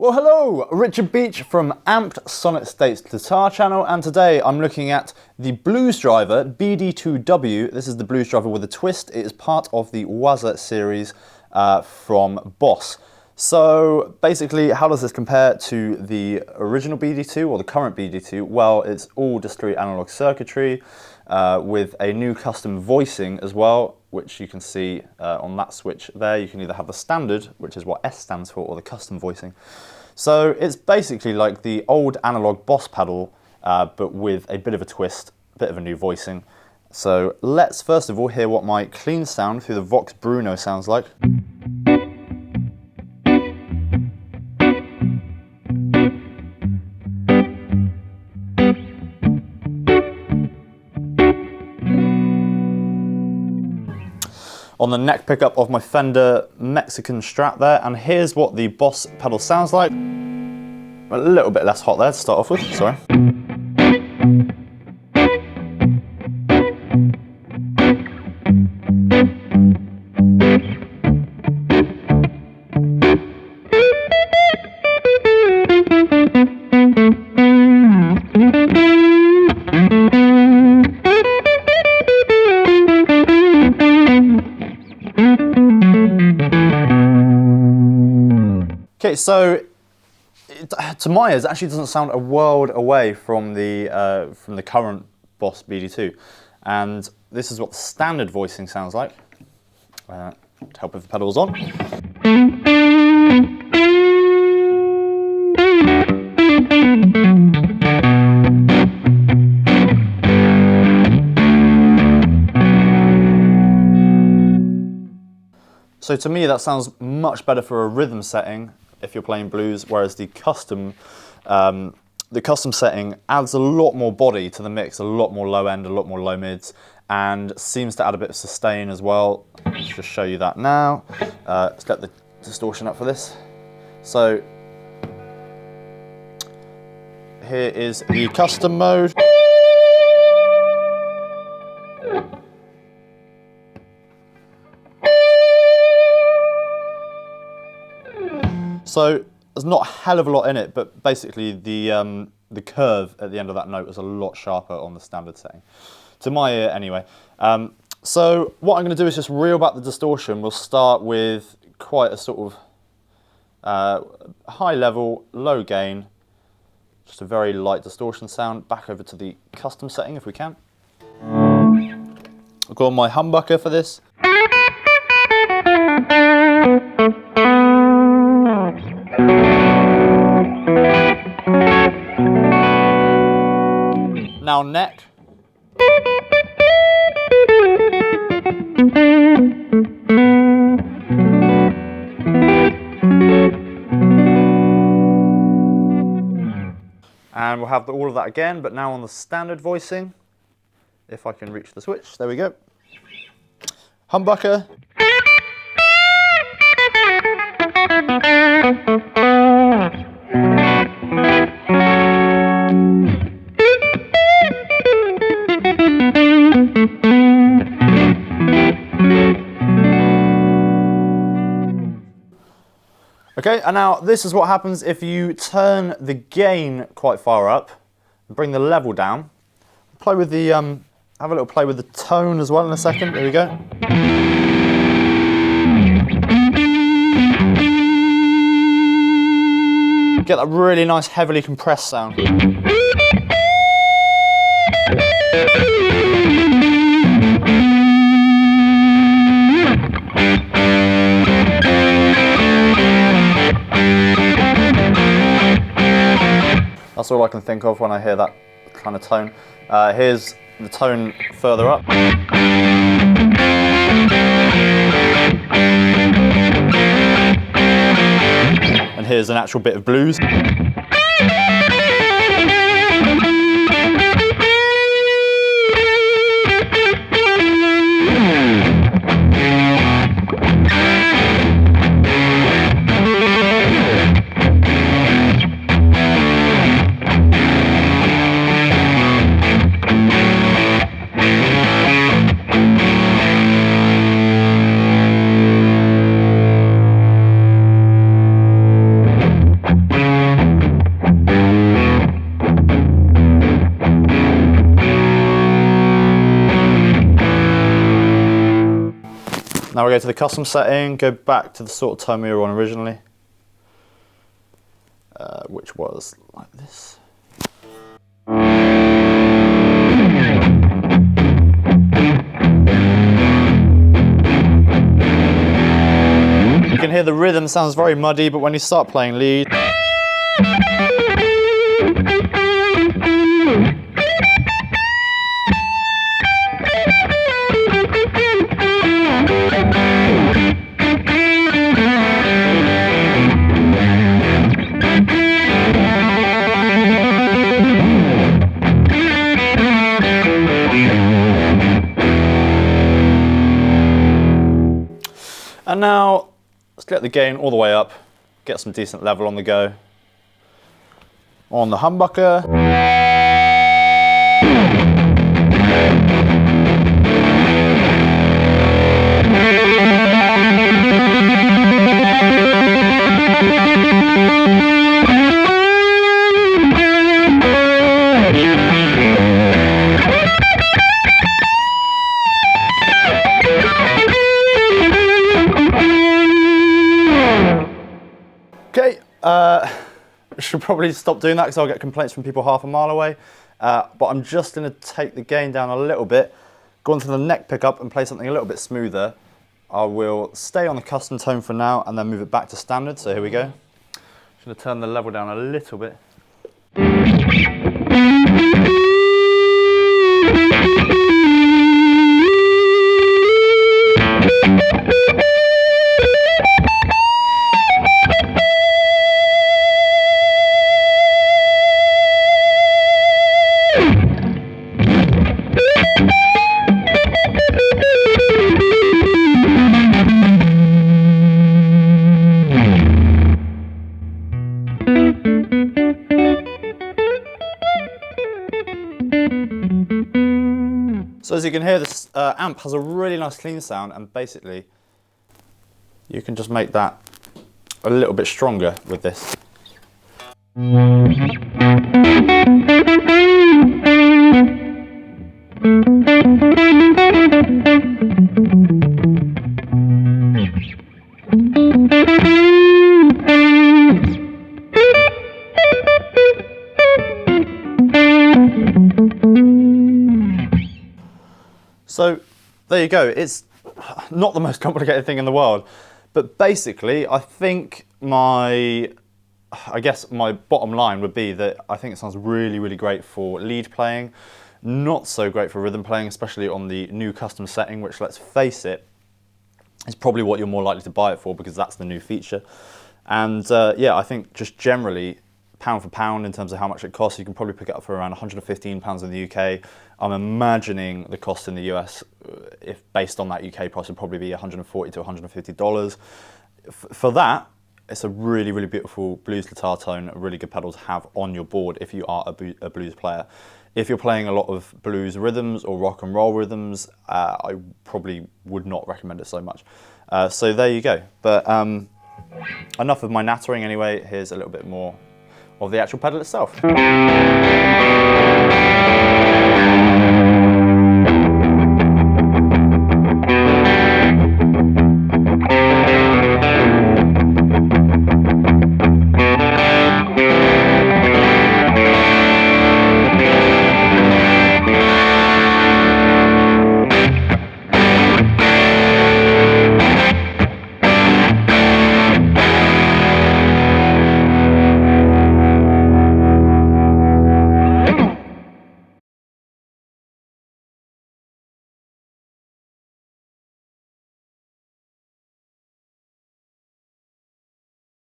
Well, hello, Richard Beach from Amped Solid States Guitar Channel, and today I'm looking at the blues driver BD-2w. This is the blues driver with a twist. It is part of the Waza series from Boss. So basically, how does this compare to the original BD-2 or the current BD-2? Well, it's all discrete analog circuitry with a new custom voicing as well, which you can see on that switch there. You can either have the standard, which is what S stands for, or the custom voicing. So it's basically like the old analog Boss pedal, but with a bit of a twist, a bit of a new voicing. So let's first of all hear what my clean sound through the Vox Bruno sounds like. On the neck pickup of my Fender Mexican Strat there, and here's what the Boss pedal sounds like. A little bit less hot there to start off with, sorry. Okay, so to my ears, it actually doesn't sound a world away from the current Boss BD-2, and this is what the standard voicing sounds like. To help with the pedals on. So to me, that sounds much better for a rhythm setting if you're playing blues, whereas the custom setting adds a lot more body to the mix, a lot more low end, a lot more low mids, and seems to add a bit of sustain as well. Let's just show you that now. Let's get the distortion up for this. So here is the custom mode. So there's not a hell of a lot in it, but basically the curve at the end of that note is a lot sharper on the standard setting, to my ear anyway. So what I'm going to do is just reel back the distortion. We'll start with quite a sort of high level, low gain, just a very light distortion sound. Back over to the custom setting if we can. I'll go on my humbucker for this. Now neck. And we'll have all of that again, but now on the standard voicing. If I can reach the switch, there we go. Humbucker. Okay, and now this is what happens if you turn the gain quite far up and bring the level down. Play with the have a little play with the tone as well in a second. There we go. Get that really nice heavily compressed sound. That's all I can think of when I hear that kind of tone. Here's the tone further up. And here's an actual bit of blues. we go to the custom setting, go back to the sort of tone we were on originally, which was like this. You can hear the rhythm sounds very muddy, but when you start playing lead, and now let's get the gain all the way up, get some decent level on the go. On the humbucker. Okay, should probably stop doing that because I'll get complaints from people half a mile away. But I'm just going to take the gain down a little bit, go onto the neck pickup and play something a little bit smoother. I will stay on the custom tone for now and then move it back to standard. So here we go. Just going to turn the level down a little bit. So as you can hear, this amp has a really nice clean sound, and basically you can just make that a little bit stronger with this. So there you go. It's not the most complicated thing in the world, but basically I think I guess my bottom line would be that I think it sounds really, really great for lead playing, not so great for rhythm playing, especially on the new custom setting, which, let's face it, is probably what you're more likely to buy it for because that's the new feature. And yeah, I think just generally, pound for pound in terms of how much it costs, you can probably pick it up for around £115 in the UK. I'm imagining the cost in the US, if based on that UK price, would probably be $140 to $150. For that, it's a really, really beautiful blues guitar tone, a really good pedal to have on your board if you are a blues player. If you're playing a lot of blues rhythms or rock and roll rhythms, I probably would not recommend it so much. So there you go. But enough of my nattering anyway. Here's a little bit more of the actual pedal itself.